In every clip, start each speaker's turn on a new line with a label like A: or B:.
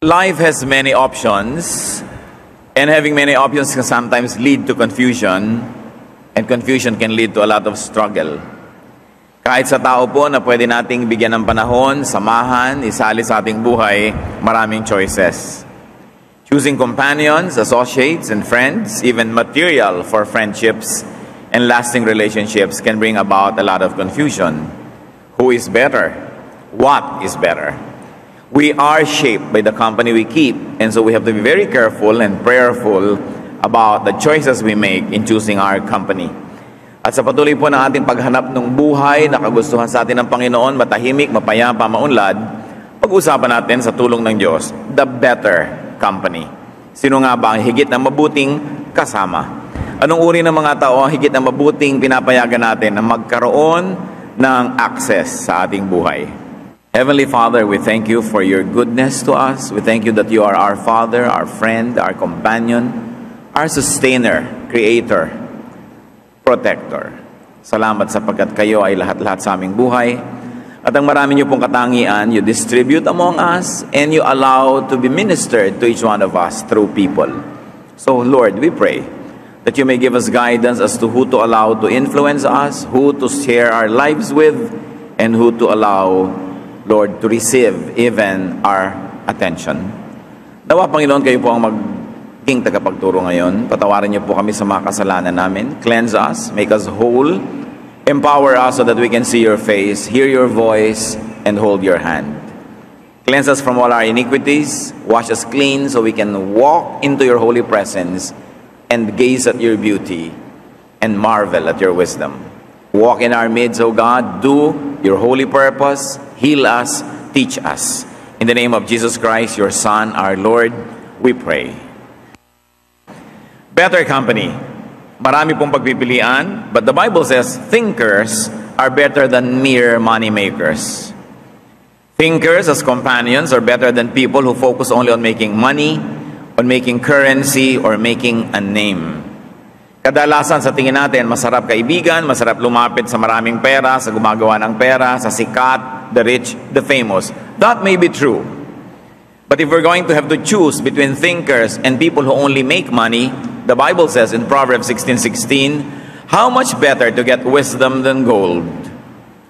A: Life has many options, and having many options can sometimes lead to confusion, and confusion can lead to a lot of struggle. Kahit sa tao po na pwede nating bigyan ng panahon, samahan, isali sa ating buhay, maraming choices. Choosing companions, associates, and friends, even material for friendships and lasting relationships can bring about a lot of confusion. Who is better? What is better? We are shaped by the company we keep, and so we have to be very careful and prayerful about the choices we make in choosing our company. At sa patuloy po ng ating paghanap ng buhay na kagustuhan sa atin ng Panginoon, matahimik, mapayapa, maunlad, pag-usapan natin sa tulong ng Diyos, the better company. Sino nga ba ang higit na mabuting kasama? Anong uri ng mga tao ang higit na mabuting pinapayagan natin na magkaroon ng access sa ating buhay? Heavenly Father, we thank you for your goodness to us. We thank you that you are our Father, our friend, our companion, our sustainer, creator, protector. Salamat sapagkat kayo ay lahat-lahat sa aming buhay. At ang marami niyo pong katangian, you distribute among us and you allow to be ministered to each one of us through people. So Lord, we pray that you may give us guidance as to who to allow to influence us, who to share our lives with, and who to allow, Lord, to receive even our attention. Nawa, Panginoon, kayo po ang maging tagapagturo ngayon. Patawarin niyo po kami sa mga kasalanan namin. Cleanse us, make us whole, empower us so that we can see your face, hear your voice, and hold your hand. Cleanse us from all our iniquities, wash us clean so we can walk into your holy presence and gaze at your beauty and marvel at your wisdom. Walk in our midst, O God, do your holy purpose, heal us, teach us. In the name of Jesus Christ, your Son, our Lord, we pray. Better company. Marami pong pagpipilian, but the Bible says thinkers are better than mere money makers. Thinkers as companions are better than people who focus only on making money, on making currency, or making a name. Kadalasan sa tingin natin, masarap kaibigan, masarap lumapit sa maraming pera, sa gumagawa ng pera, sa sikat, the rich, the famous. That may be true. But if we're going to have to choose between thinkers and people who only make money, the Bible says in Proverbs 16:16, how much better to get wisdom than gold,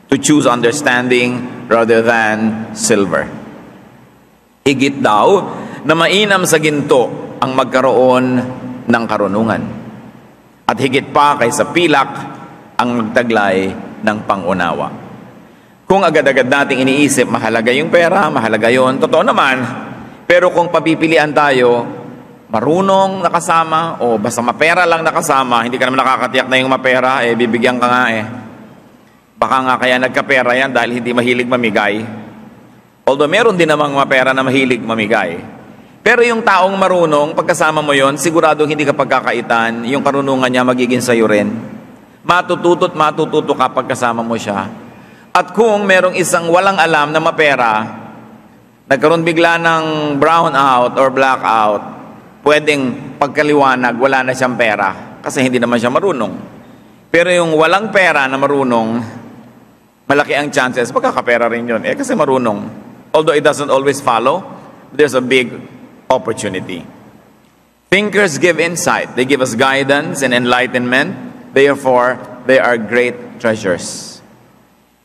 A: to choose understanding rather than silver. Higit daw na mainam sa ginto ang magkaroon ng karunungan. At higit pa kaysa pilak ang magtaglay ng pangunawa. Kung agad-agad nating iniisip, mahalaga yung pera, mahalaga yun, totoo naman. Pero kung papipilian tayo, marunong nakasama o basta mapera lang nakasama, hindi ka naman nakakatiyak na yung mapera, bibigyan ka nga Baka nga kaya nagkapera yan dahil hindi mahilig mamigay. Although meron din namang mapera na mahilig mamigay. Pero yung taong marunong, pagkasama mo yon, siguradong hindi ka pagkakaitan, yung karunungan niya magiging sayo rin. Matututo ka pagkasama mo siya. At kung merong isang walang alam na mapera, nagkaroon bigla ng brownout or blackout, pwedeng pagkaliwanag, wala na siyang pera kasi hindi naman siya marunong. Pero yung walang pera na marunong, malaki ang chances, pagkakapera rin yun. Kasi marunong. Although it doesn't always follow, there's a big opportunity. Thinkers give insight. They give us guidance and enlightenment. Therefore, they are great treasures.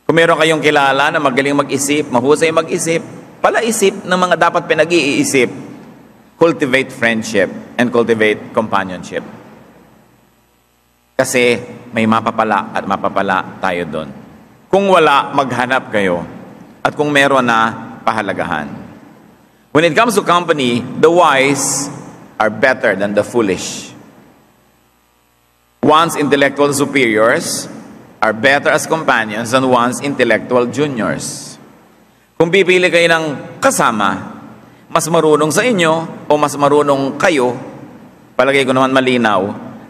A: Kung meron kayong kilala na magaling mag-isip, mahusay mag-isip, palaisip ng mga dapat pinag-iisip, cultivate friendship and cultivate companionship. Kasi may mapapala at mapapala tayo doon. Kung wala, maghanap kayo. At kung meron na, pahalagahan. When it comes to company, the wise are better than the foolish. One's intellectual superiors are better as companions than one's intellectual juniors. Kung pipili kayo ng kasama, mas marunong sa inyo o mas marunong kayo, palagay ko naman malinaw,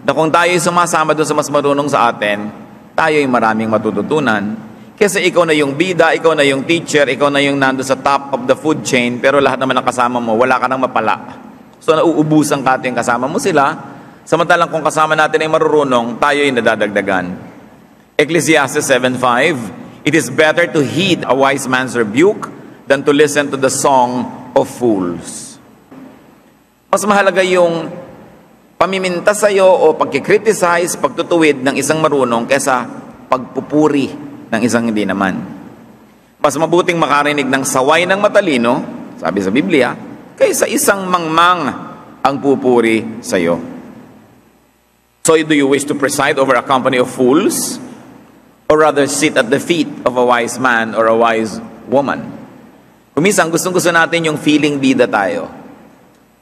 A: na kung tayo sumasama doon sa mas marunong sa atin, tayo ay maraming matututunan. Kasi ikaw na yung bida, ikaw na yung teacher, ikaw na yung nando sa top of the food chain, pero lahat naman ng kasama mo, wala ka nang mapala. So nauubusan ka yung kasama mo sila, samantalang kung kasama natin ay marurunong, tayo ay nadadagdagan. Ecclesiastes 7:5, it is better to heed a wise man's rebuke than to listen to the song of fools. Mas mahalaga yung pamiminta sa'yo o pagkikriticize, pagtutuwid ng isang marunong kesa pagpupuri ng isang hindi naman. Mas mabuting makarinig ng saway ng matalino, sabi sa Biblia, kaysa isang mangmang ang pupuri sa'yo. So do you wish to preside over a company of fools, or rather sit at the feet of a wise man or a wise woman? Kuminsan, gustong-gusto natin yung feeling bida tayo.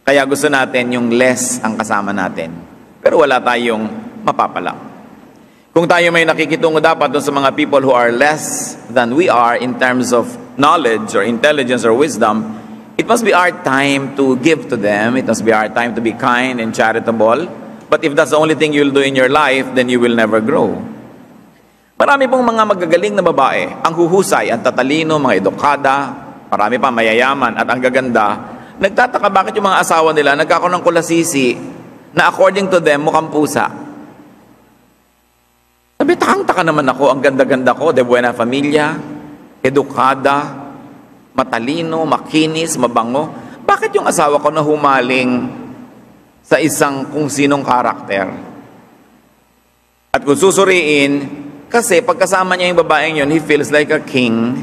A: Kaya gusto natin yung less ang kasama natin. Pero wala tayong mapapala. Kung tayo may nakikitungo dapat dun sa mga people who are less than we are in terms of knowledge or intelligence or wisdom, it must be our time to give to them. It must be our time to be kind and charitable. But if that's the only thing you'll do in your life, then you will never grow. Marami pong mga magagaling na babae, ang huhusay, ang tatalino, mga edukada, marami pa mayayaman at ang gaganda. Nagtataka bakit yung mga asawa nila nagkakaroon ng kulasisi na according to them, mukhang pusa. Sabi, takang-taka naman ako, ang ganda-ganda ko, de buena familia, edukada, matalino, makinis, mabango. Bakit yung asawa ko na humaling sa isang kung sinong karakter? At kung susuriin, kasi pagkasama niya yung babaeng yun, he feels like a king.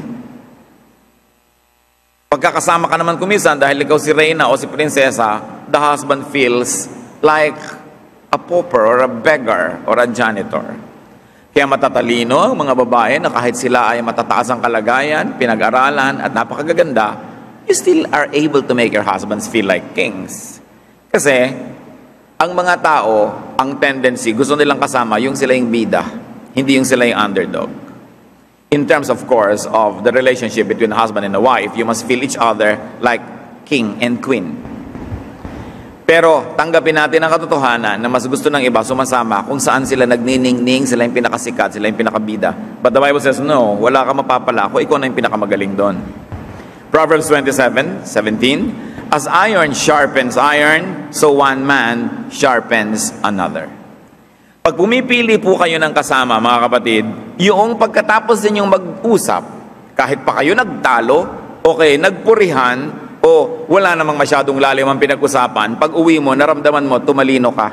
A: Pagkakasama ka naman kumisan, dahil ikaw si Reyna o si Prinsesa, the husband feels like a pauper or a beggar or a janitor. Kaya matatalino ang mga babae na kahit sila ay matataas ang kalagayan, pinag-aralan at napakagaganda, you still are able to make your husbands feel like kings. Kasi ang mga tao, ang tendency, gusto nilang kasama yung sila yung bida, hindi yung sila yung underdog. In terms, of course, of the relationship between a husband and a wife, you must feel each other like king and queen. Pero tanggapin natin ang katotohanan na mas gusto ng iba sumasama kung saan sila nagniningning, sila yung pinakasikat, sila yung pinakabida. But the Bible says, no, wala ka mapapala ako, ikaw na yung pinakamagaling doon. Proverbs 27:17, as iron sharpens iron, so one man sharpens another. Pag pumipili po kayo ng kasama, mga kapatid, yung pagkatapos ninyong mag-usap, kahit pa kayo nagtalo, okay, nagpurihan, o wala namang masyadong lalim ang pinag-usapan, pag uwi mo, naramdaman mo, tumalino ka.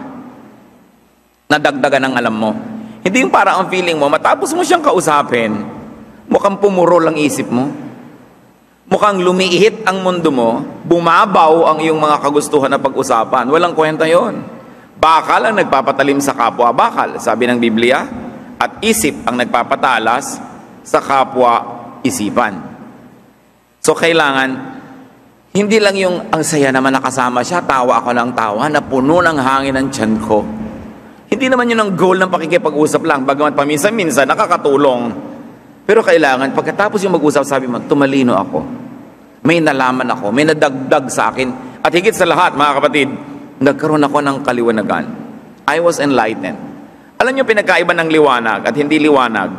A: Nadagdagan ang alam mo. Hindi yung para ang feeling mo, matapos mo siyang kausapin, mukhang pumurol ang isip mo. Mukhang lumiihit ang mundo mo, bumabaw ang iyong mga kagustuhan na pag-usapan. Walang kwenta yon. Bakal ang nagpapatalim sa kapwa bakal, sabi ng Biblia, at isip ang nagpapatalas sa kapwa isipan. So kailangan, hindi lang yung ang saya naman nakasama siya, tawa ako ng tawa, na puno ng hangin ang tiyan ko. Hindi naman yun ang goal ng pakikipag-usap lang, bagamat paminsan-minsan nakakatulong. Pero kailangan, pagkatapos yung mag-usap, sabi mo, tumalino ako. May nalaman ako, may nadagdag sa akin. At higit sa lahat, mga kapatid, nagkaroon ako ng kaliwanagan. I was enlightened. Alam niyo, pinagkaiba ng liwanag at hindi liwanag.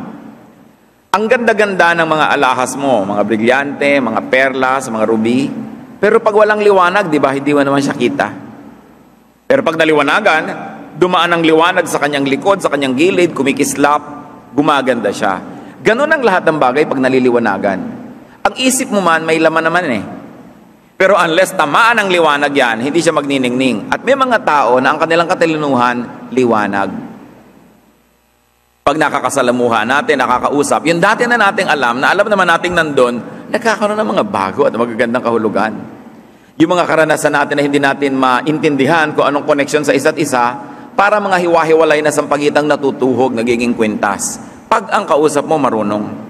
A: Ang ganda-ganda ng mga alahas mo, mga brilyante, mga perlas, mga ruby. Pero pag walang liwanag, di ba, hindi mo naman siya kita. Pero pag naliwanagan, dumaan ang liwanag sa kanyang likod, sa kanyang gilid, kumikislap, gumaganda siya. Ganun ang lahat ng bagay pag naliliwanagan. Ang isip mo man, may laman naman eh. Pero unless tamaan ang liwanag yan, hindi siya magniningning. At may mga tao na ang kanilang katalinuhan, liwanag. Pag nakakasalamuha natin, nakakausap, yung dati na nating alam, na alam naman nating nandun, nagkakaroon ng mga bago at magagandang kahulugan. Yung mga karanasan natin na hindi natin maintindihan kung anong connection sa isa't isa, para mga hiwa-hiwalay na sampagitang natutuhog, nagiging kwintas. Pag ang kausap mo marunong.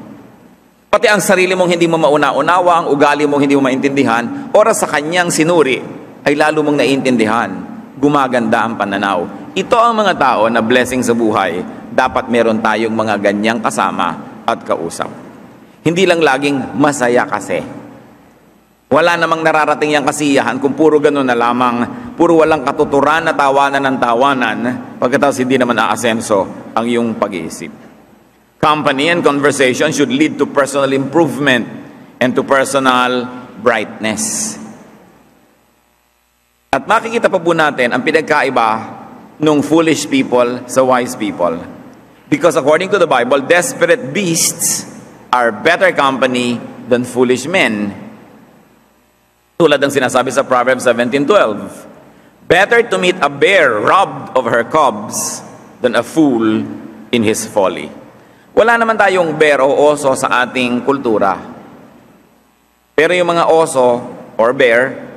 A: Pati ang sarili mong hindi mo mauna-unawa, ang ugali mong hindi mo maintindihan, oras sa kanyang sinuri, ay lalo mong naiintindihan. Gumaganda ang pananaw. Ito ang mga tao na blessing sa buhay. Dapat meron tayong mga ganyang kasama at kausap. Hindi lang laging masaya kasi. Wala namang nararating yang kasiyahan kung puro ganun na lamang, puro walang katuturan na tawanan ng tawanan, pagkatapos hindi naman aasenso ang iyong pag-iisip. Company and conversation should lead to personal improvement and to personal brightness. At makikita pa po natin ang pinagkaiba ng foolish people sa wise people. Because according to the Bible, desperate beasts are better company than foolish men. Tulad ng sinasabi sa Proverbs 17:12, better to meet a bear robbed of her cubs than a fool in his folly. Wala naman tayong bear o oso sa ating kultura. Pero yung mga oso or bear,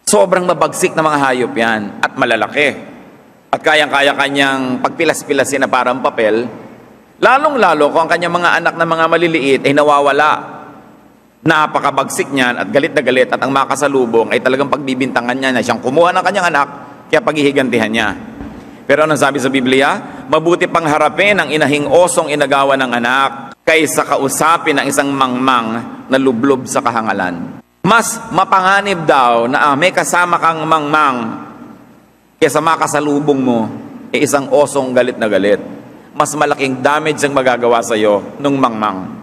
A: sobrang mabagsik na mga hayop yan at malalaki. At kayang-kaya kanyang pagpilas-pilasin na parang papel, lalong-lalo kung ang kanyang mga anak na mga maliliit ay nawawala. Napakabagsik niyan at galit na galit at ang makasalubong ay talagang pagbibintangan niya na siyang kumuha ng kanyang anak kaya paghihigantihan niya. Pero anong sabi sa Biblia? Mabuti pang harapin ang inahing osong inagawa ng anak kaysa kausapin ng isang mangmang na lublob sa kahangalan. Mas mapanganib daw na may kasama kang mangmang kaysa makasalubong mo ay isang osong galit na galit. Mas malaking damage ang magagawa sa iyo nung mangmang.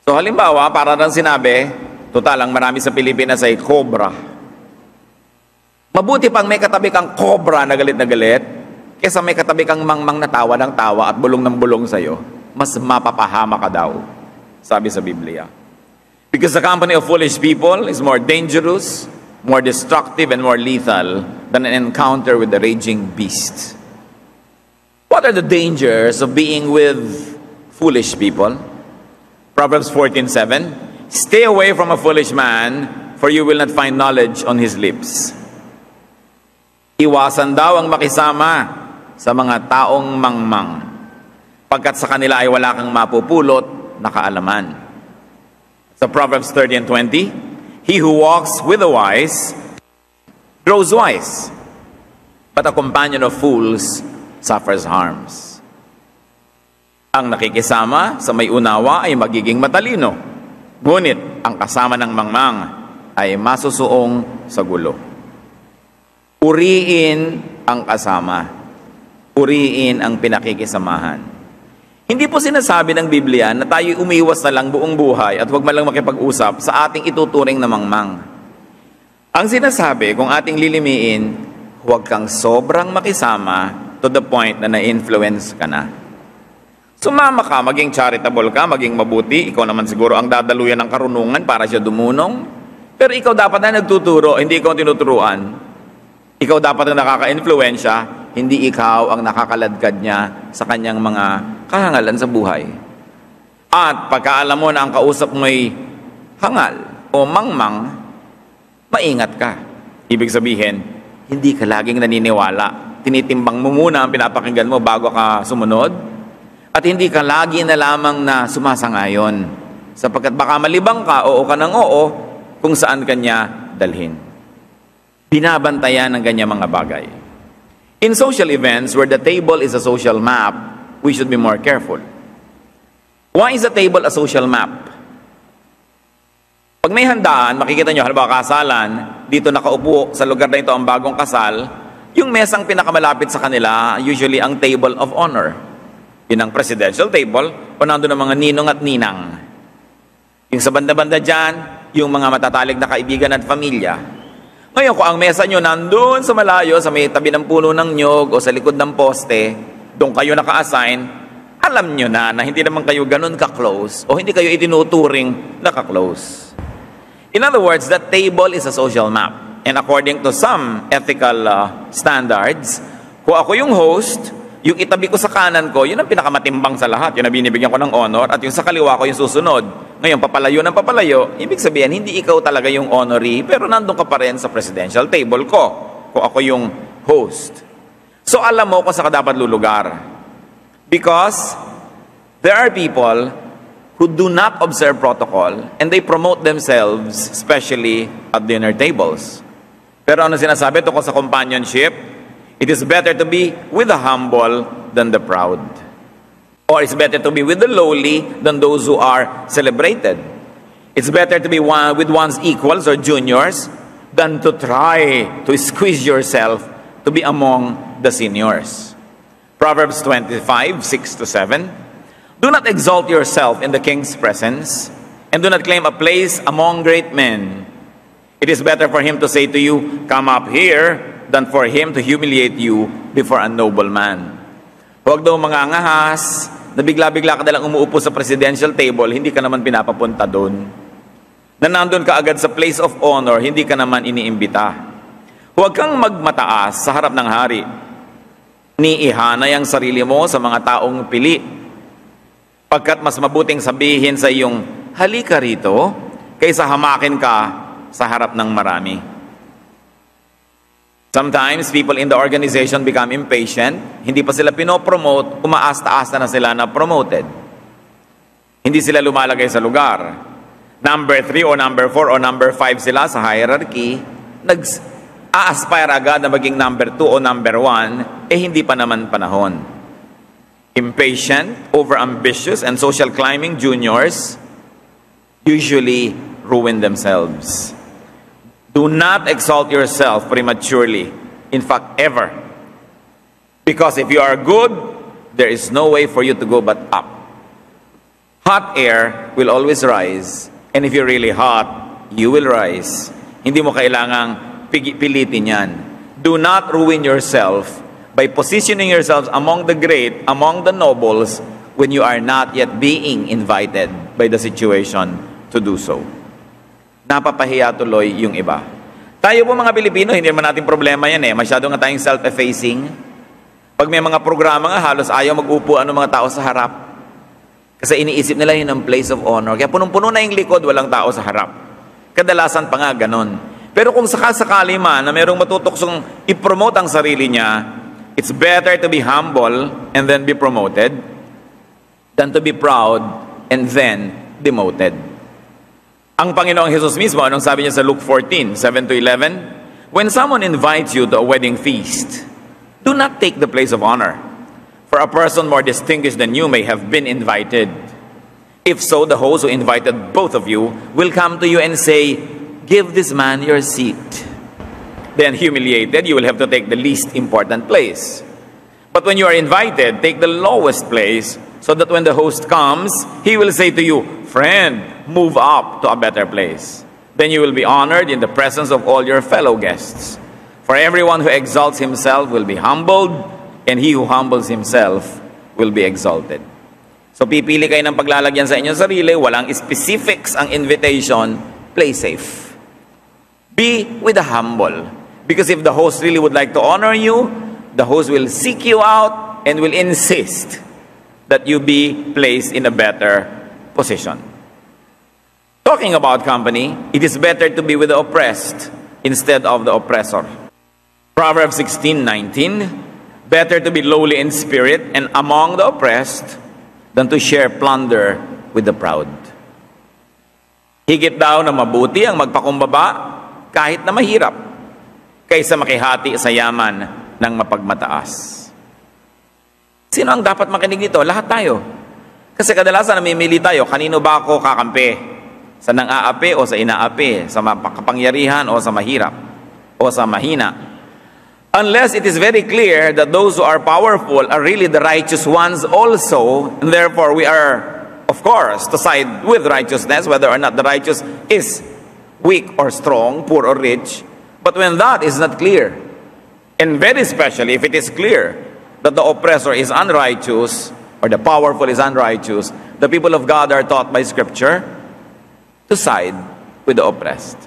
A: So halimbawa, para lang sinabi, total ang marami sa Pilipinas ay cobra. Mabuti pang may katabi kang cobra na galit kaysa may katabi kang mangmang na tawa ng tawa at bulong ng bulong sa iyo. Mas mapapahama ka daw, sabi sa Biblia. Because the company of foolish people is more dangerous, more destructive, and more lethal than an encounter with the raging beast. What are the dangers of being with foolish people? Proverbs 14:7, stay away from a foolish man, for you will not find knowledge on his lips. Iwasan daw ang makisama sa mga taong mangmang, pagkat sa kanila ay wala kang mapupulot na kaalaman. Sa Proverbs 30:20, he who walks with the wise grows wise, but a companion of fools suffers harms. Ang nakikisama sa may unawa ay magiging matalino, ngunit ang kasama ng mangmang ay masusuong sa gulo. Puriin ang kasama. Puriin ang pinakikisamahan. Hindi po sinasabi ng Biblia na tayo umiwas na lang buong buhay at huwag man lang makipag-usap sa ating ituturing na mangmang. Ang sinasabi, kung ating lilimiin, huwag kang sobrang makisama to the point na na-influence ka na. Sumama ka, maging charitable ka, maging mabuti. Ikaw naman siguro ang dadaluyan ng karunungan para siya dumunong. Pero ikaw dapat na nagtuturo, hindi ikaw tinuturuan. Ikaw dapat ang nakaka-influensya, hindi ikaw ang nakakaladkad niya sa kanyang mga kahangalan sa buhay. At pagkaalam mo na ang kausap mo'y hangal o mangmang, maingat ka. Ibig sabihin, hindi ka laging naniniwala. Tinitimbang mo muna ang pinapakinggan mo bago ka sumunod. At hindi ka lagi na lamang na sumasangayon. Sapagkat baka malibang ka, oo ka ng oo, kung saan kanya dalhin. Binabantayan ng ganyang mga bagay. In social events where the table is a social map, we should be more careful. Why is the table a social map? Pag may handaan, makikita nyo, halimbawa kasalan, dito nakaupo sa lugar na ito ang bagong kasal, yung mesang pinakamalapit sa kanila, usually ang table of honor. Yun ang presidential table, o nandun ang mga ninong at ninang. Yung sa banda-banda dyan, yung mga matatalig na kaibigan at pamilya. Ngayon, kung ang mesa nyo nandun sa malayo, sa may tabi ng puno ng nyog o sa likod ng poste, doon kayo naka-assign, alam nyo na hindi naman kayo ganun ka-close o hindi kayo itinuturing na ka-close. In other words, that table is a social map. And according to some ethical standards, kung ako yung host, yung itabi ko sa kanan ko, yun ang pinakamatimbang sa lahat. Yun ang binibigyan ko ng honor. At yung sa kaliwa ko yung susunod. Ngayon, papalayo ng papalayo, ibig sabihin, hindi ikaw talaga yung honoree, pero nandun ka pa rin sa presidential table ko, kung ako yung host. So, alam mo kung saan ka dapat lulugar. Because there are people who do not observe protocol and they promote themselves, especially at dinner tables. Pero ano sinasabi tungkol sa companionship? It is better to be with the humble than the proud. Or it's better to be with the lowly than those who are celebrated. It's better to be with one's equals or juniors than to try to squeeze yourself to be among the seniors. Proverbs 25:6-7. Do not exalt yourself in the king's presence, and do not claim a place among great men. It is better for him to say to you, "Come up here," than for him to humiliate you before a noble man. Huwag daw mga angahas na bigla-bigla ka nalang umuupo sa presidential table, hindi ka naman pinapapunta doon. na nandun ka agad sa place of honor, hindi ka naman iniimbita. Huwag kang magmataas sa harap ng hari. Niihanay ang sarili mo sa mga taong pili. Pagkat mas mabuting sabihin sa iyong, halika rito, kaysa hamakin ka sa harap ng marami. Sometimes, people in the organization become impatient. Hindi pa sila pinopromote, umaas-taas na sila na promoted. Hindi sila lumalagay sa lugar. Number 3 o number 4 o number 5 sila sa hierarchy, nag-a-aspire agad na maging number 2 o number 1, hindi pa naman panahon. Impatient, over-ambitious, and social climbing juniors usually ruin themselves. Do not exalt yourself prematurely. In fact, ever. Because if you are good, there is no way for you to go but up. Hot air will always rise. And if you're really hot, you will rise. Hindi mo kailangang pilitin yan. Do not ruin yourself by positioning yourselves among the great, among the nobles, when you are not yet being invited by the situation to do so. Napapahiya tuloy yung iba. Tayo po mga Pilipino, hindi naman natin problema yan eh. Masyado nga tayong self-effacing. Pag may mga programa nga, halos ayaw mag-upuan ng mga tao sa harap. Kasi iniisip nila yun ang place of honor. Kaya punong-puno na yung likod, walang tao sa harap. Kadalasan pa nga ganon. Pero kung sakali man na mayroong matutuksong i-promote ang sarili niya, it's better to be humble and then be promoted than to be proud and then demoted. Ang Panginoong Jesus mismo, anong sabi niya sa Luke 14, 7-11? When someone invites you to a wedding feast, do not take the place of honor. For a person more distinguished than you may have been invited. If so, the host who invited both of you will come to you and say, give this man your seat. Then humiliated, you will have to take the least important place. But when you are invited, take the lowest place, so that when the host comes, he will say to you, friend, move up to a better place. Then you will be honored in the presence of all your fellow guests. For everyone who exalts himself will be humbled, and he who humbles himself will be exalted. So pipili kayo ng paglalagyan sa inyong sarili, walang specifics ang invitation, play safe. Be with the humble. Because if the host really would like to honor you, the host will seek you out and will insist that you be placed in a better position. Talking about company, it is better to be with the oppressed instead of the oppressor. Proverbs 16:19, better to be lowly in spirit and among the oppressed than to share plunder with the proud. Higit daw na mabuti ang magpakumbaba kahit na mahirap kaysa makihati sa yaman ng mapagmataas. Sino ang dapat makinig dito? Lahat tayo. Kasi kadalasan namimili tayo, kanino ba ako kakampi? Sa nang-aapi o sa inaapi? Sa makapangyarihan o sa mahirap? O sa mahina? Unless it is very clear that those who are powerful are really the righteous ones also, and therefore we are, of course, to side with righteousness, whether or not the righteous is weak or strong, poor or rich. But when that is not clear, and very especially if it is clear that the oppressor is unrighteous, or the powerful is unrighteous, the people of God are taught by Scripture to side with the oppressed.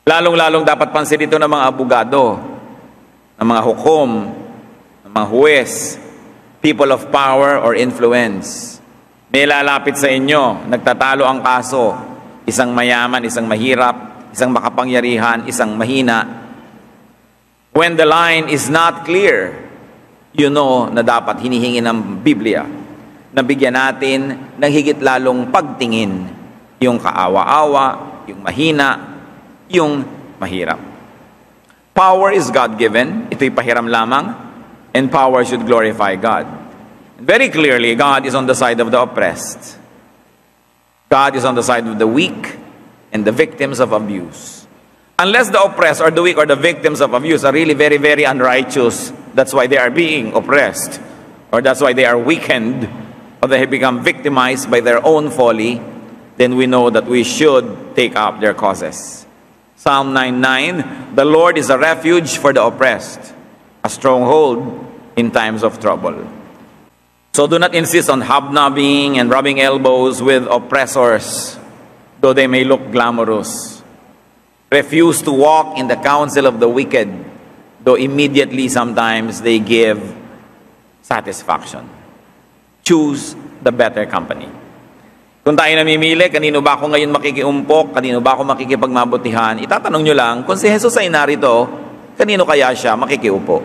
A: Lalong-lalong dapat pansin ito ng mga abogado, ng mga hukom, ng mga huwes, people of power or influence. May lalapit sa inyo, nagtatalo ang kaso, isang mayaman, isang mahirap, isang makapangyarihan, isang mahina. When the line is not clear, you know na dapat hinihingi ng Biblia na bigyan natin ng higit lalong pagtingin yung kaawa-awa, yung mahina, yung mahirap. Power is God-given. Ito'y pahiram lamang. And power should glorify God. Very clearly, God is on the side of the oppressed. God is on the side of the weak and the victims of abuse. Unless the oppressed or the weak or the victims of abuse are really very, very unrighteous, that's why they are being oppressed, or that's why they are weakened, or they have become victimized by their own folly, then we know that we should take up their causes. Psalm 9:9, the Lord is a refuge for the oppressed, a stronghold in times of trouble. So do not insist on hobnobbing and rubbing elbows with oppressors. though they may look glamorous. Refuse to walk in the counsel of the wicked, though immediately sometimes they give satisfaction. Choose the better company. Kung tayo namimili, kanino ba ako ngayon makikiumpok, kanino ba ako makikipagmabutihan, itatanong nyo lang, kung si Jesus ay narito, kanino kaya siya makikiupo?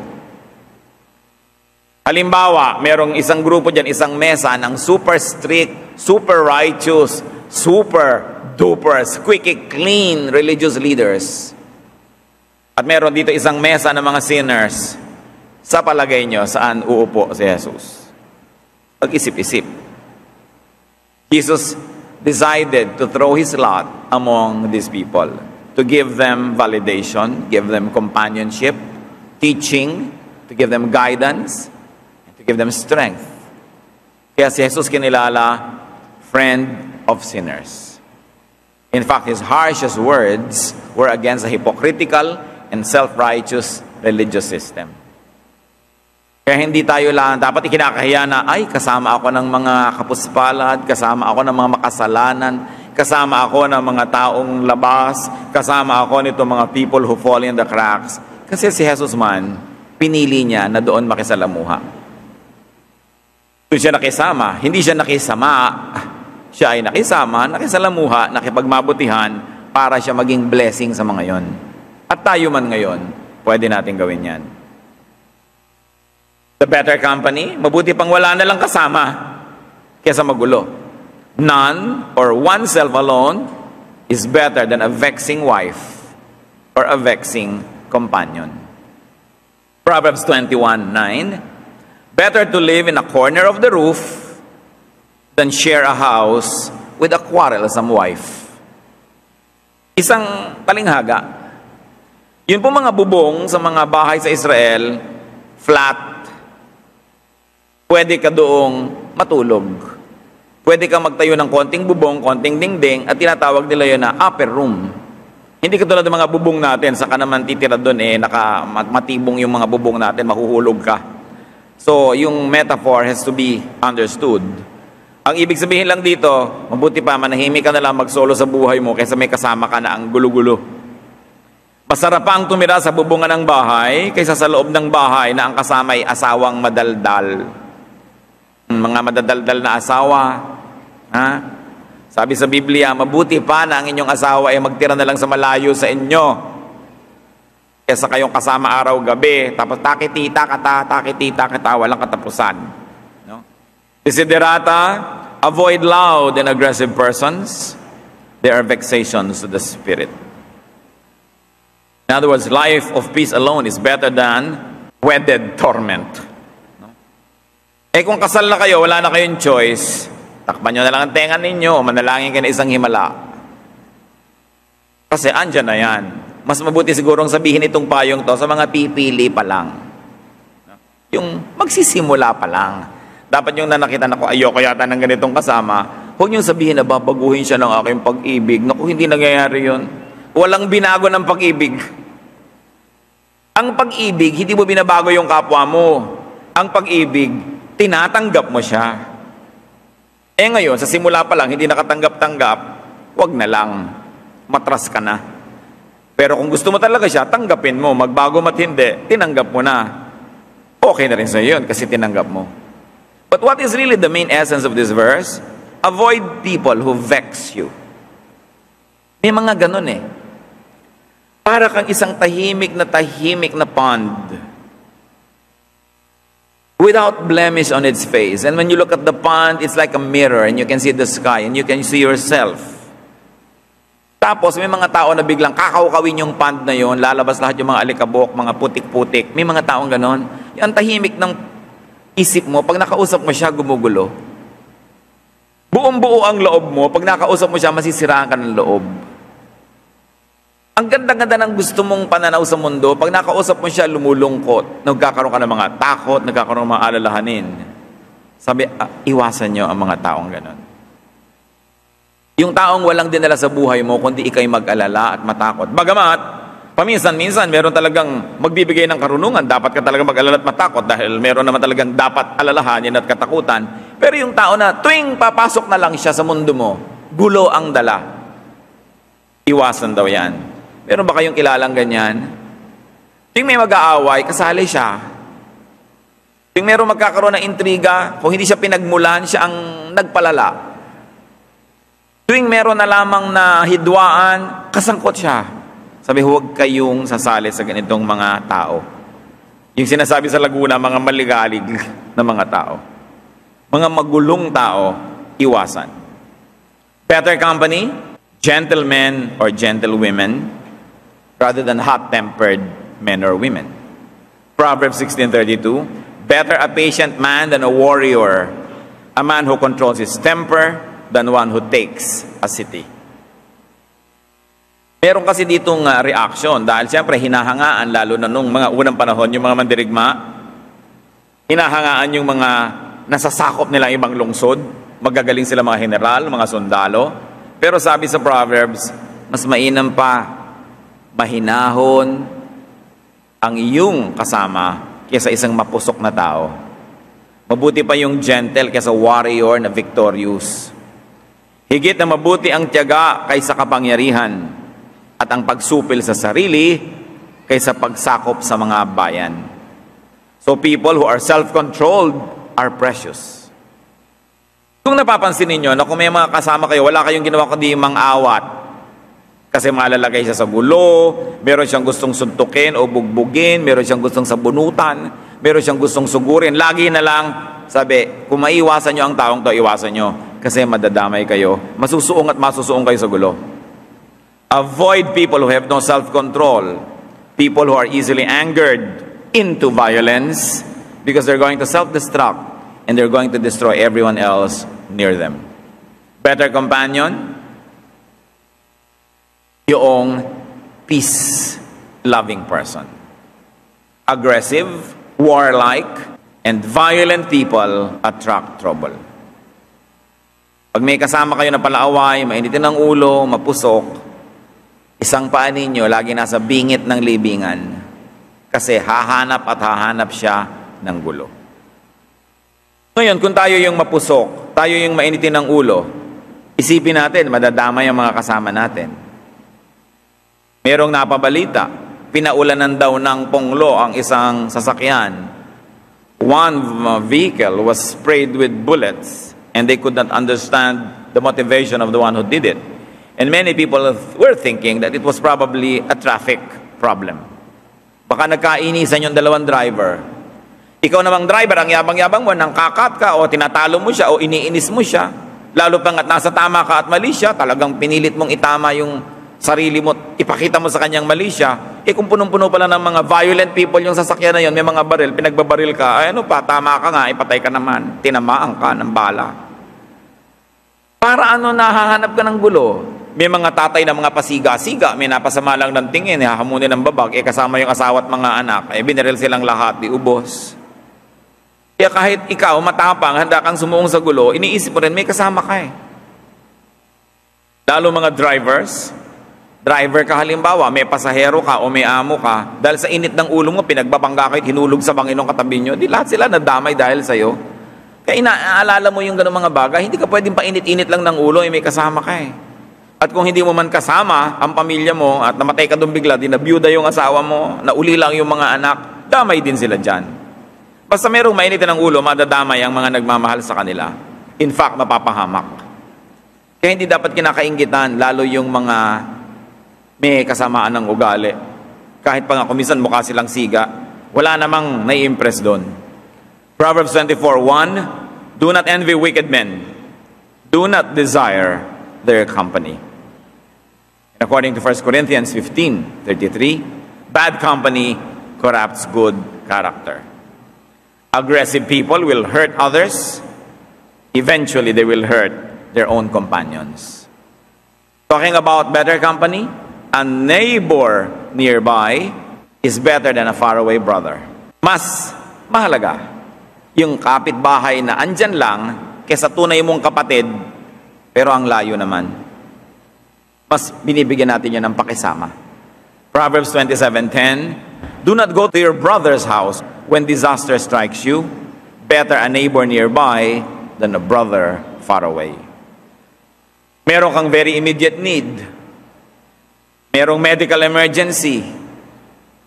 A: Halimbawa, merong isang grupo dyan, isang mesa ng super strict, super righteous, super duper, squeaky clean religious leaders. At meron dito isang mesa ng mga sinners. Sa palagay nyo, saan uupo si Jesus? Pag-isip-isip. Jesus decided to throw his lot among these people, to give them validation, give them companionship, teaching, to give them guidance, and to give them strength. Kaya si Jesus kinilala, friend of sinners. In fact, his harshest words were against the hypocritical and self-righteous religious system. Kaya hindi tayo lang dapat ikinakahiya na, ay, kasama ako ng mga kapuspalad, kasama ako ng mga makasalanan, kasama ako ng mga taong labas, kasama ako nito mga people who fall in the cracks. Kasi si Jesus man, pinili niya na doon makisalamuha. Doon siya nakisama, hindi siya nakisama. Siya ay nakisama, nakisalamuha, nakipagmabutihan para siya maging blessing sa mga yon. At tayo man ngayon, pwede natin gawin yan. The better company, mabuti pang wala na lang kasama kaysa magulo. None or oneself alone is better than a vexing wife or a vexing companion. Proverbs 21:9, better to live in a corner of the roof than share a house with a quarrelsome wife. Isang talinghaga. Yun po mga bubong sa mga bahay sa Israel, flat. Pwede ka doong matulog. Pwede ka magtayo ng konting bubong, konting dingding, at tinatawag nila yun na upper room. Hindi katulad ng mga bubong natin, saka naman titira doon matibong yung mga bubong natin, mahuhulog ka. So, yung metaphor has to be understood. Ang ibig sabihin lang dito, mabuti pa, manahimik ka na lang magsolo sa buhay mo kaysa may kasama ka na ang gulo-gulo. Masarap pa ang tumira sa bubungan ng bahay kaysa sa loob ng bahay na ang kasama ay asawang madaldal. Mga madadaldal na asawa. Ha? Sabi sa Biblia, mabuti pa na ang inyong asawa ay magtira na lang sa malayo sa inyo kaysa kayong kasama araw-gabi, tapos takitita kata, walang katapusan. No? Desiderata, avoid loud and aggressive persons. They are vexations to the spirit. In other words, life of peace alone is better than wedded torment. Eh kung kasal na kayo, wala na kayong choice, takpan nyo na lang ang tenga ninyo, manalangin kayo na isang himala. Kasi andyan na yan. Mas mabuti sigurong sabihin itong payong to sa mga pipili pa lang. Yung magsisimula pa lang. Dapat yung nanakita na ko, ayoko yata ng ganitong kasama, huwag niyong sabihin na babaguhin siya ng aking pag-ibig. Naku, hindi nangyayari yun. Walang binago ng pag-ibig. Ang pag-ibig, hindi mo binabago yung kapwa mo. Ang pag-ibig, tinatanggap mo siya. Eh ngayon, sa simula pa lang, hindi nakatanggap-tanggap, wag na lang. Matras ka na. Pero kung gusto mo talaga siya, tanggapin mo. Magbago mat hindi, tinanggap mo na. Okay na rin sa yun kasi tinanggap mo. But what is really the main essence of this verse? Avoid people who vex you. May mga ganun eh. Para kang isang tahimik na pond without blemish on its face. And when you look at the pond, it's like a mirror and you can see the sky and you can see yourself. Tapos may mga tao na biglang kakawkawin yung pond na yon, lalabas lahat yung mga alikabok, mga putik-putik. May mga taong ganon. Yung tahimik ng isip mo, pag nakausap mo siya, gumugulo. Buong-buo ang loob mo, pag nakausap mo siya, masisiraan ka ng loob. Ang ganda-ganda ng gusto mong pananaw sa mundo, pag nakausap mo siya, lumulungkot. Nagkakaroon ka ng mga takot, nagkakaroon ng mga alalahanin. Sabi, iwasan nyo ang mga taong ganon. Yung taong walang dinala sa buhay mo, kundi ikay mag-alala at matakot. Bagamat, paminsan-minsan, meron talagang magbibigay ng karunungan. Dapat ka talagang mag-alala at matakot dahil meron naman talagang dapat alalahanin at katakutan. Pero yung tao na tuwing papasok na lang siya sa mundo mo, gulo ang dala. Iwasan daw yan. Meron ba kayong kilalang ganyan? Tuwing may mag-aaway, kasali siya. Tuwing meron magkakaroon ng intriga, kung hindi siya pinagmulan, siya ang nagpalala. Tuwing meron na lamang na hidwaan, kasangkot siya. Sabi, huwag kayong sasali sa ganitong mga tao. Yung sinasabi sa Laguna, mga maligalig na mga tao. Mga magulong tao, iwasan. Better company, gentlemen or gentlewomen, rather than hot-tempered men or women. Proverbs 16:32, better a patient man than a warrior, a man who controls his temper than one who takes a city. Meron kasi ditong reaction dahil siyempre hinahangaan lalo na nung mga unang panahon, yung mga mandirigma, hinahangaan yung mga nasasakop nilang ibang lungsod, magagaling sila mga general, mga sundalo. Pero sabi sa Proverbs, mas mainam pa, mahinahon ang iyong kasama kaysa isang mapusok na tao. Mabuti pa yung gentle kaysa warrior na victorious. Higit na mabuti ang tiyaga kaysa kapangyarihan at ang pagsupil sa sarili kaysa pagsakop sa mga bayan. So people who are self-controlled are precious. Kung napapansin ninyo na kung may mga kasama kayo, wala kayong ginawa kundi mang-awat. Kasi malalagay siya sa gulo, meron siyang gustong suntukin o bugbugin, meron siyang gustong sabunutan, meron siyang gustong sugurin. Lagi na lang, sabi, kung maiwasan nyo ang taong to, iwasan nyo. Kasi madadamay kayo. Masusuong at masusuong kayo sa gulo. Avoid people who have no self-control. People who are easily angered into violence because they're going to self-destruct and they're going to destroy everyone else near them. Better companion, yung peace-loving person. Aggressive, warlike, and violent people attract trouble. Pag may kasama kayo na palaaway, mainitin ang ulo, mapusok, isang paa ninyo lagi nasa bingit ng libingan kasi hahanap at hahanap siya ng gulo. Ngayon, kung tayo yung mapusok, tayo yung mainitin ng ulo, isipin natin, madadamay ang mga kasama natin. Merong napabalita, pinaulanan daw ng ponglo ang isang sasakyan. One vehicle was sprayed with bullets and they could not understand the motivation of the one who did it. And many people were thinking that it was probably a traffic problem. Baka nagkainisan yung dalawang driver. Ikaw namang driver, ang yabang-yabang mo, nang kakat ka o tinatalo mo siya o iniinis mo siya. Lalo pang at nasa tama ka at mali siya, talagang pinilit mong itama yung sarili mo, ipakita mo sa kanyang mali siya. Kung punong-puno pala ng mga violent people yung sasakyan na yun, may mga baril, pinagbabaril ka, ay ano pa, tama ka nga, ipatay ka naman, tinamaan ka ng bala. Para ano nahahanap ka ng gulo? May mga tatay na mga pasiga-siga, may napasama lang ng tingin, hahamunin ng babag, kasama yung asawa at mga anak, binaril silang lahat, di ubos. Kaya kahit ikaw matapang, handa kang sumuong sa gulo, iniisip mo rin, may kasama ka Lalo mga drivers, driver ka halimbawa, may pasahero ka o may amo ka, dahil sa init ng ulo mo, pinagbabangga kayo, hinulog sa Panginoong katabi nyo, di lahat sila nadamay dahil sa'yo. Kaya inaalala mo yung gano'ng mga bagay, hindi ka pwedeng painit-init lang ng ulo, may kasama ka At kung hindi mo man kasama ang pamilya mo at namatay ka doon bigla, dinabiyuda yung asawa mo, nauli lang yung mga anak, damay din sila dyan. Basta merong mainitin ng ulo, madadamay ang mga nagmamahal sa kanila. In fact, mapapahamak. Kaya hindi dapat kinakainggitan, lalo yung mga may kasamaan ng ugali. Kahit pa nga kumisan mukha silang siga, wala namang nai-impress doon. Proverbs 24:1, do not envy wicked men. Do not desire their company. According to 1 Corinthians 15:33, bad company corrupts good character. Aggressive people will hurt others. Eventually, they will hurt their own companions. Talking about better company, a neighbor nearby is better than a faraway brother. Mas mahalaga yung kapitbahay na andyan lang kaysa tunay mong kapatid, pero ang layo naman. Mas binibigyan natin yun ng pakisama. Proverbs 27:10, do not go to your brother's house when disaster strikes you. Better a neighbor nearby than a brother far away. Meron kang very immediate need. Merong medical emergency.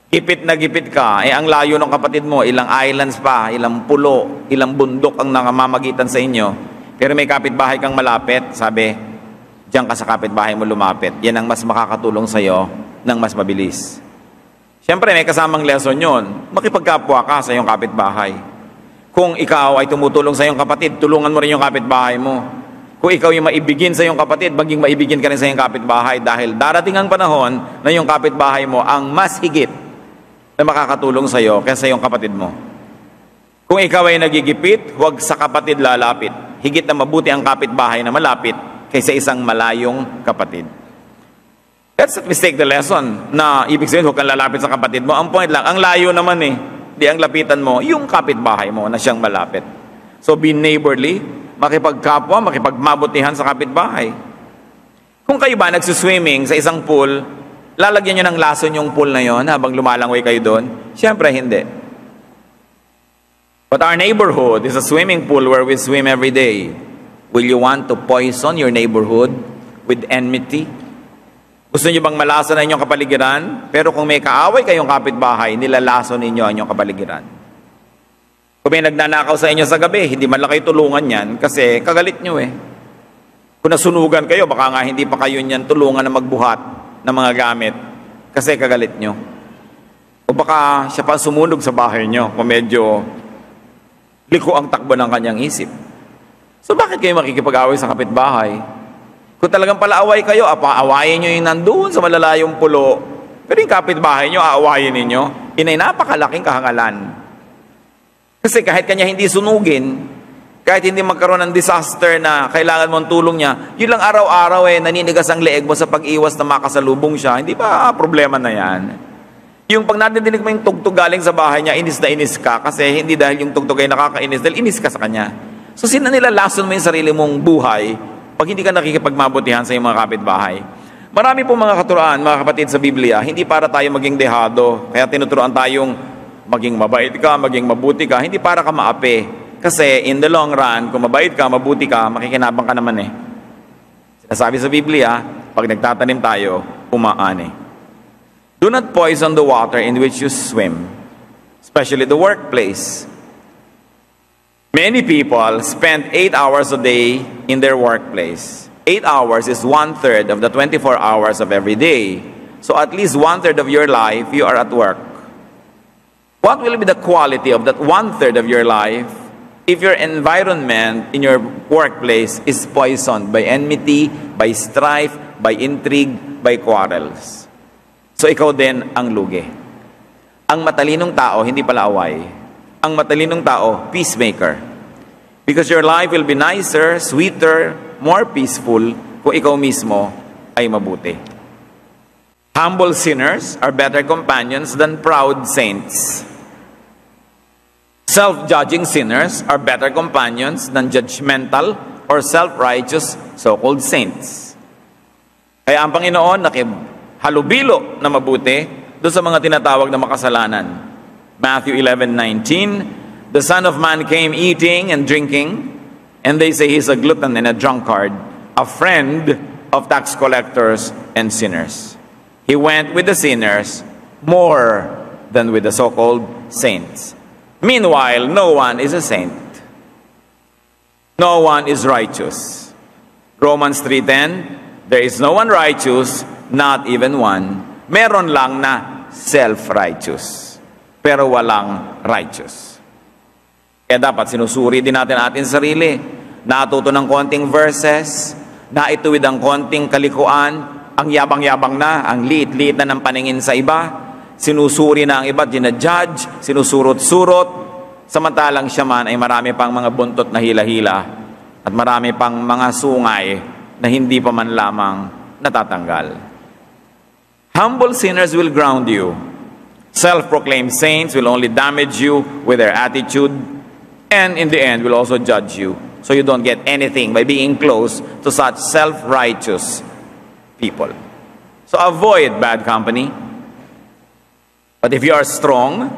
A: Gipit na gipit ka. Ang layo ng kapatid mo, ilang islands pa, ilang pulo, ilang bundok ang namamagitan sa inyo. Pero may kapitbahay kang malapit, sabi, diyan ka sa kapitbahay mo lumapit. Yan ang mas makakatulong sa'yo ng mas mabilis. Siyempre, may kasamang lesson yun. Makipagkapwa ka sa iyong kapitbahay. Kung ikaw ay tumutulong sa iyong kapatid, tulungan mo rin yung kapitbahay mo. Kung ikaw yung maibigin sa iyong kapatid, maging maibigin ka rin sa iyong kapitbahay dahil darating ang panahon na yung kapitbahay mo ang mas higit na makakatulong sa iyo kaysa sa iyong kapatid mo. Kung ikaw ay nagigipit, huwag sa kapatid lalapit. Higit na mabuti ang kapitbahay na malapit kaysa isang malayong kapatid. Let's mistake the lesson na ibig sabihin huwag kang lalapit sa kapatid mo. Ang point lang, ang layo naman di ang lapitan mo, yung kapitbahay mo na siyang malapit. So be neighborly, makipagkapwa, makipagmabutihan sa kapitbahay. Kung kayo ba nagsuswimming sa isang pool, lalagyan nyo ng lason yung pool na yon habang lumalangoy kayo doon? Siyempre, hindi. But our neighborhood is a swimming pool where we swim every day. Will you want to poison your neighborhood with enmity? Gusto nyo bang malason ang inyong kapaligiran? Pero kung may kaaway kayong kapitbahay, nilalason ninyo ang inyong kapaligiran. Kung may nagnanakaw sa inyo sa gabi, hindi man lang kayo tulungan yan kasi kagalit nyo Kung nasunugan kayo, baka nga hindi pa kayo niyan tulungan na magbuhat ng mga gamit kasi kagalit nyo. O baka siya pa sumunog sa bahay nyo kung medyo liko ang takbo ng kanyang isip. So bakit kayo makikipag-away sa kapitbahay? Kung talagang pala-away kayo, awayin nyo yung nandoon sa malalayong pulo. Pero yung kapitbahay nyo, aawayin ninyo. Inay napakalaking kahangalan. Kasi kahit kanya hindi sunugin, kahit hindi magkaroon ng disaster na kailangan mong tulong niya, yun lang araw-araw naninigas ang leeg mo sa pag-iwas na makasalubong siya, hindi ba problema na yan? Yung pag nadidinig mo yung tugtog galing sa bahay niya, inis na inis ka kasi hindi dahil yung tugtog ay nakakainis, dahil inis ka sa kanya. So sino nila lason mo yung sarili mong buhay pag hindi ka nakikipagmabutihan sa iyong mga kapitbahay? Marami pong mga katuruan, mga kapatid sa Biblia, hindi para tayo maging dehado, kaya tinuturuan tayong maging mabait ka, maging mabuti ka, hindi para ka maapi. Kasi in the long run, kung mabait ka, mabuti ka, makikinabang ka naman Sinasabi sa Biblia, pag nagtatanim tayo, umaani. Do not poison the water in which you swim, especially the workplace. Many people spend 8 hours a day in their workplace. 8 hours is 1/3 of the 24 hours of every day. So at least 1/3 of your life, you are at work. What will be the quality of that 1/3 of your life if your environment in your workplace is poisoned by enmity, by strife, by intrigue, by quarrels? So ikaw din ang lugi. Ang matalinong tao, hindi pala away. Ang matalinong tao, peacemaker. Because your life will be nicer, sweeter, more peaceful kung ikaw mismo ay mabuti. Humble sinners are better companions than proud saints. Self-judging sinners are better companions than judgmental or self-righteous so-called saints. Kaya ang Panginoon halubilo na mabuti doon sa mga tinatawag na makasalanan. Matthew 11:19, the Son of Man came eating and drinking, and they say he's a glutton and a drunkard, a friend of tax collectors and sinners. He went with the sinners more than with the so-called saints. Meanwhile, no one is a saint. No one is righteous. Romans 3:10, there is no one righteous, not even one. Meron lang na self-righteous, pero walang righteous. Kaya dapat sinusuri din natin ating sarili. Natuto ng konting verses, naituwid ang konting kalikuan, ang yabang-yabang na, ang liit-liit na ng paningin sa iba, sinusuri na ang iba, ginajudge, sinusurot-surot, samantalang siya man ay marami pang mga buntot na hila-hila at marami pang mga sungay na hindi pa man lamang natatanggal. Humble sinners will ground you. Self-proclaimed saints will only damage you with their attitude, and in the end will also judge you. So you don't get anything by being close to such self-righteous people. So avoid bad company. But if you are strong,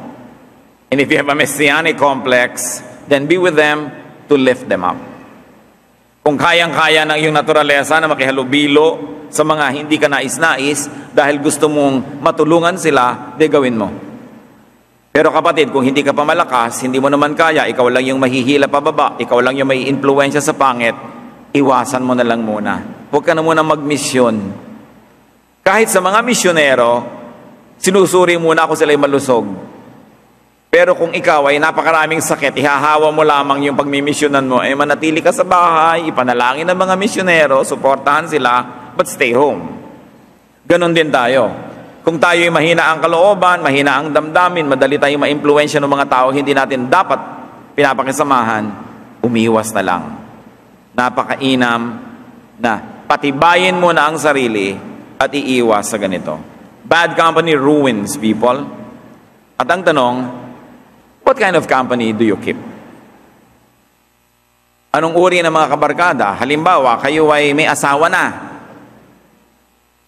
A: and if you have a messianic complex, then be with them to lift them up. Kung kayang-kaya ng iyong naturalesa na makihalubilo sa mga hindi ka nais-nais dahil gusto mong matulungan sila, di gawin mo. Pero kapatid, kung hindi ka pa malakas, hindi mo naman kaya, ikaw lang yung mahihila pababa, ikaw lang yung may influensya sa pangit, iwasan mo na lang muna. Huwag ka na muna magmisyon. Kahit sa mga misyonero, sinusuri muna ako sila'y malusog. Pero kung ikaw ay napakaraming sakit, ihahawa mo lamang yung pagmimisyonan mo, manatili ka sa bahay, ipanalangin ng mga misyonero, suportahan sila, but stay home. Ganon din tayo. Kung tayo ay mahina ang kalooban, mahina ang damdamin, madali tayong ma-impluensya ng mga tao, hindi natin dapat pinapakisamahan, umiwas na lang. Napakainam na patibayin mo na ang sarili at iiwas sa ganito. Bad company ruins people. At ang tanong, what kind of company do you keep? Anong uri ng mga kabarkada? Halimbawa, kayo ay may asawa na.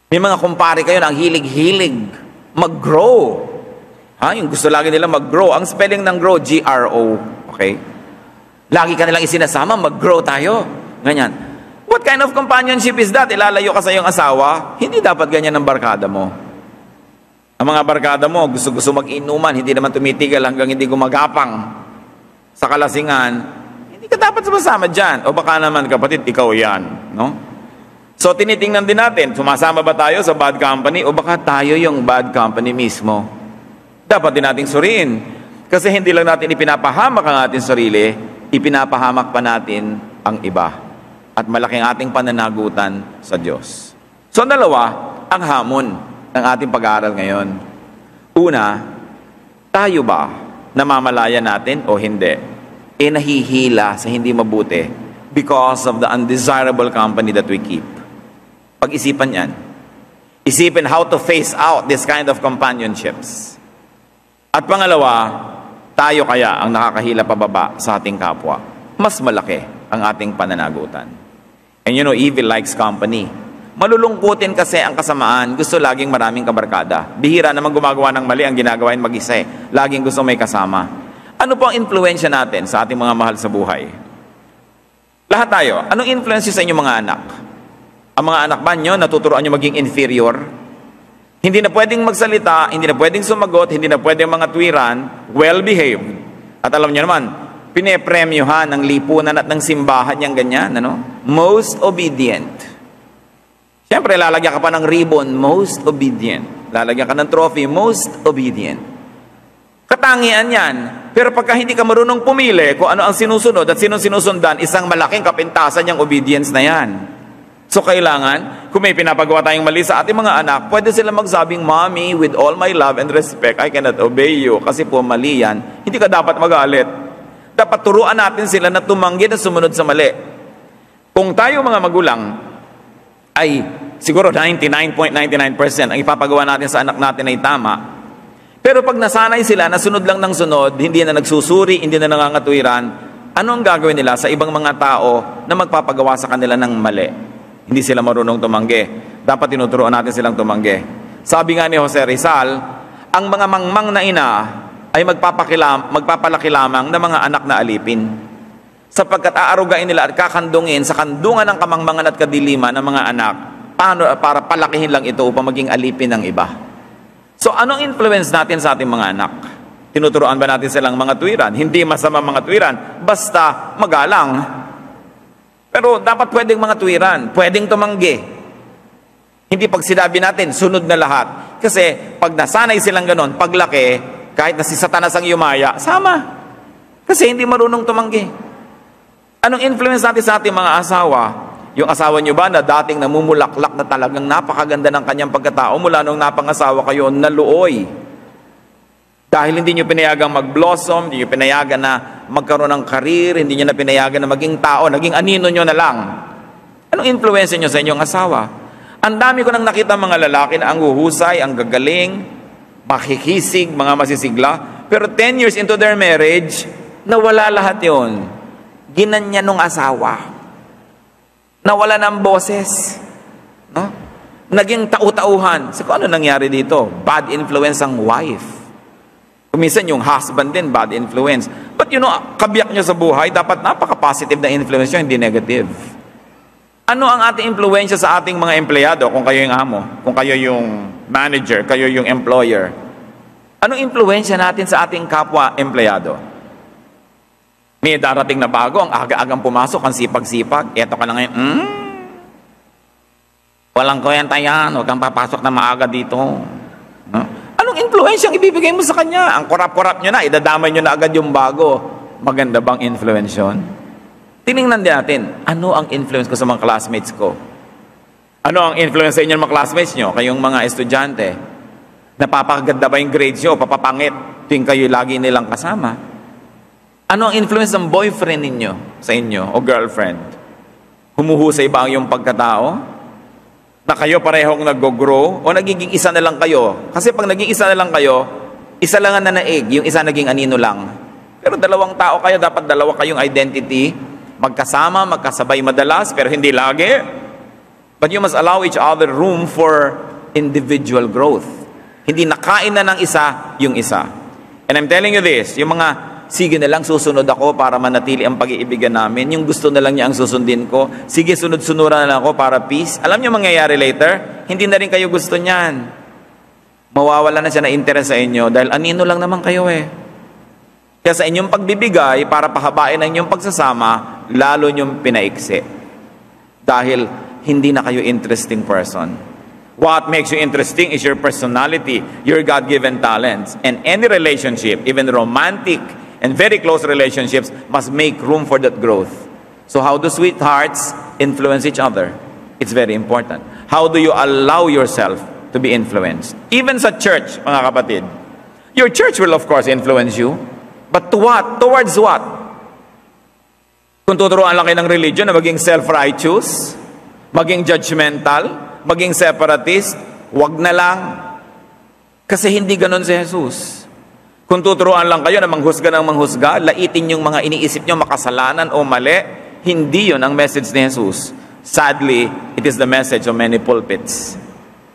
A: May mga kumpare kayo na ang hilig-hilig mag-grow. Yung gusto lagi nila mag-grow. Ang spelling ng grow, G-R-O. Okay? Lagi ka nilang isinasama, mag-grow tayo. Ganyan. What kind of companionship is that? Ilalayo ka sa iyong asawa? Hindi dapat ganyan ang barkada mo. Ang mga barkada mo, gusto-gusto mag-inuman, hindi naman tumitigil hanggang hindi gumagapang sa kalasingan, hindi ka dapat sumasama dyan. O baka naman, kapatid, ikaw yan. No? So, tinitingnan din natin, sumasama ba tayo sa bad company o baka tayo yung bad company mismo? Dapat din nating suriin. Kasi hindi lang natin ipinapahamak ang ating sarili, ipinapahamak pa natin ang iba. At malaking ating pananagutan sa Diyos. So, dalawa, ang hamon ng ating pag-aaral ngayon. Una, tayo ba namamalaya natin o hindi? Nahihila sa hindi mabuti because of the undesirable company that we keep. Pag-isipan yan. Isipin how to phase out this kind of companionships. At pangalawa, tayo kaya ang nakakahila pababa sa ating kapwa. Mas malaki ang ating pananagutan. And you know, evil likes company. Malulungkutin kasi ang kasamaan, gusto laging maraming kabarkada. Bihira naman gumagawa ng mali, ang ginagawa ay mag-isa. Laging gusto may kasama. Ano po ang influensya natin sa ating mga mahal sa buhay? Lahat tayo, anong influensya sa inyong mga anak? Ang mga anak ba nyo, natuturoan nyo maging inferior? Hindi na pwedeng magsalita, hindi na pwedeng sumagot, hindi na pwedeng mga tuwiran, well-behaved. At alam nyo naman, pinepremyohan ng lipunan at ng simbahan niyang ganyan, ano? Most obedient. Siyempre, lalagyan ka pa ng ribbon, most obedient. Lalagyan ka ng trophy, most obedient. Katangian yan. Pero pagka hindi ka marunong pumili kung ano ang sinusunod at sinong sinusundan, isang malaking kapintasan yung obedience na yan. So kailangan, kung may pinapagawa tayong mali sa ating mga anak, pwede sila magsabing, Mommy, with all my love and respect, I cannot obey you. Kasi po mali yan. Hindi ka dapat magalit. Dapat turuan natin sila na tumanggi na sumunod sa mali. Kung tayo mga magulang, ay siguro 99.99% ang ipapagawa natin sa anak natin ay tama. Pero pag nasanay sila na sunod lang ng sunod, hindi na nagsusuri, hindi na nangangatuwiran, ano ang gagawin nila sa ibang mga tao na magpapagawa sa kanila ng mali? Hindi sila marunong tumanggi. Dapat tinuturuan natin silang tumanggi. Sabi nga ni Jose Rizal, ang mga mangmang na ina ay magpapalaki lamang ng mga anak na alipin. Sapagkat aarugain nila at kakandungin sa kandungan ng kamangmangan at kadiliman ng mga anak para palakihin lang ito upang maging alipin ng iba. So anong influence natin sa ating mga anak? Tinuturoan ba natin silang mga tuwiran? Hindi masama mga tuwiran, basta magalang. Pero dapat pwedeng mga tuwiran, pwedeng tumanggi. Hindi pag sinabi natin, sunod na lahat. Kasi pag nasanay silang ganon, paglaki, kahit na si Satanas ang yumaya, sama. Kasi hindi marunong tumanggi. Anong influence natin sa ating mga asawa? Yung asawa nyo ba na dating namumulaklak na talagang napakaganda ng kanyang pagkatao mula nung napangasawa kayo, naluoy? Dahil hindi nyo pinayagang mag-blossom, hindi nyo pinayagan na magkaroon ng karir, hindi nyo na pinayagan na maging tao, naging anino nyo na lang. Anong influence nyo sa inyong asawa? Ang dami ko nang nakita mga lalaki na ang huhusay, ang gagaling, makikisig, mga masisigla, pero 10 years into their marriage, nawala lahat yon. Ginanya nung asawa. Nawala ng boses. No? Naging tau-tauhan. So, ano nangyari dito? Bad influence ang wife. Kuminsan yung husband din, bad influence. But you know, kabiyak nyo sa buhay, dapat napaka-positive na influence nyo, hindi negative. Ano ang ating impluensya sa ating mga empleyado? Kung kayo yung amo, kung kayo yung manager, kayo yung employer. Anong impluensya natin sa ating kapwa empleyado? May darating na bago, ang aga-agang pumasok, ang sipag-sipag. Eto ka na ngayon, walang kwenta yan, huwag kang papasok na maaga dito. Anong impluensya ang ibibigay mo sa kanya? Ang korap-korap nyo na, idadamay nyo na agad yung bago. Maganda bang influence yun? Tinignan din natin, ano ang influence ko sa mga classmates ko? Ano ang influence sa inyo ng mga classmates nyo? Kayong mga estudyante, napapaganda ba yung grades nyo? Papapangit tuwing kayo lagi nilang kasama? Ano ang influence ng boyfriend ninyo sa inyo o girlfriend? Humuhusay ba ang iyong pagkatao? Na kayo parehong nag-grow o nagiging isa na lang kayo? Kasi pag naging isa na lang kayo, isa lang ang nanaig, yung isa naging anino lang. Pero dalawang tao kayo, dapat dalawa kayong identity, magkasama, magkasabay madalas, pero hindi lagi. But you must allow each other room for individual growth. Hindi nakain na ng isa yung isa. And I'm telling you this, yung mga sige na lang susunod ako para manatili ang pag-iibigan namin, yung gusto na lang niya ang susundin ko, sige sunod-sunuran na lang ako para peace. Alam niyo mangyayari later? Hindi na rin kayo gusto niyan. Mawawala na siya na interest sa inyo dahil anino lang naman kayo eh. Kaya sa inyong pagbibigay, para pahabain ang inyong pagsasama, lalo niyong pinaiksi. Dahil hindi na kayo interesting person. What makes you interesting is your personality, your God-given talents. And any relationship, even romantic and very close relationships, must make room for that growth. So how do sweethearts influence each other? It's very important. How do you allow yourself to be influenced? Even sa church, mga kapatid. Your church will of course influence you. But to what? Towards what? Kung tuturuan lang kayo ng religion na maging self-righteous, maging judgmental, maging separatist, wag na lang. Kasi hindi ganon si Jesus. Kung tuturuan lang kayo na manghusga ng manghusga, laitin yung mga iniisip nyo makasalanan o mali, hindi yun ang message ni Jesus. Sadly, it is the message of many pulpits.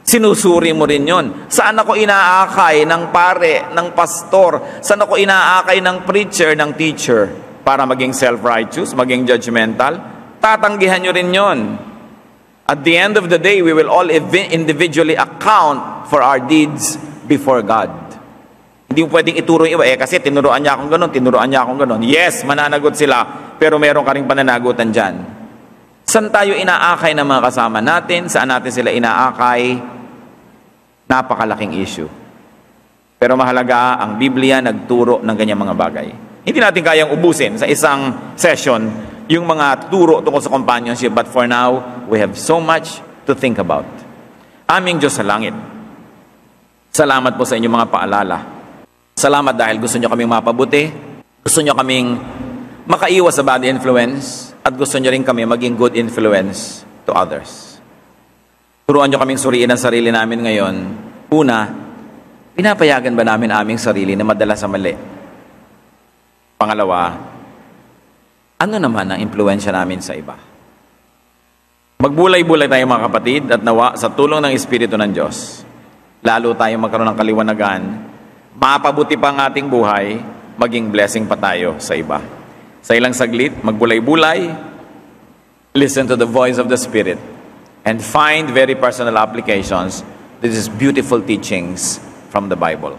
A: Sinusuri mo rin yun. Saan ako inaakay ng pare, ng pastor? Saan ako inaakay ng preacher, ng teacher? Para maging self-righteous, maging judgmental? Tatanggihan nyo rin yun. At the end of the day, we will all individually account for our deeds before God. Hindi mo pwedeng ituro yung iba, kasi tinuruan niya akong ganun, tinuruan niya akong ganun. Yes, mananagot sila, pero meron ka rin pananagutan dyan. Saan tayo inaakay ng mga kasama natin? Saan natin sila inaakay? Napakalaking issue. Pero mahalaga, ang Biblia nagturo ng ganyang mga bagay. Hindi natin kayang ubusin sa isang session yung mga turo tungkol sa companionship, but for now, we have so much to think about. Aming Diyos sa langit, salamat po sa inyong mga paalala. Salamat dahil gusto nyo kaming mapabuti, gusto nyo kaming makaiwas sa bad influence, at gusto nyo rin kami maging good influence to others. Turuan nyo kaming suriin ang sarili namin ngayon. Una, pinapayagan ba namin aming sarili na madala sa mali? Pangalawa, ano naman ang impluensya namin sa iba? Magbulay-bulay tayo mga kapatid at nawa sa tulong ng Espiritu ng Diyos, lalo tayong magkaroon ng kaliwanagan, mapabuti pa ang ating buhay, maging blessing pa tayo sa iba. Sa ilang saglit, magbulay-bulay, listen to the voice of the Spirit, and find very personal applications. This is beautiful teachings from the Bible.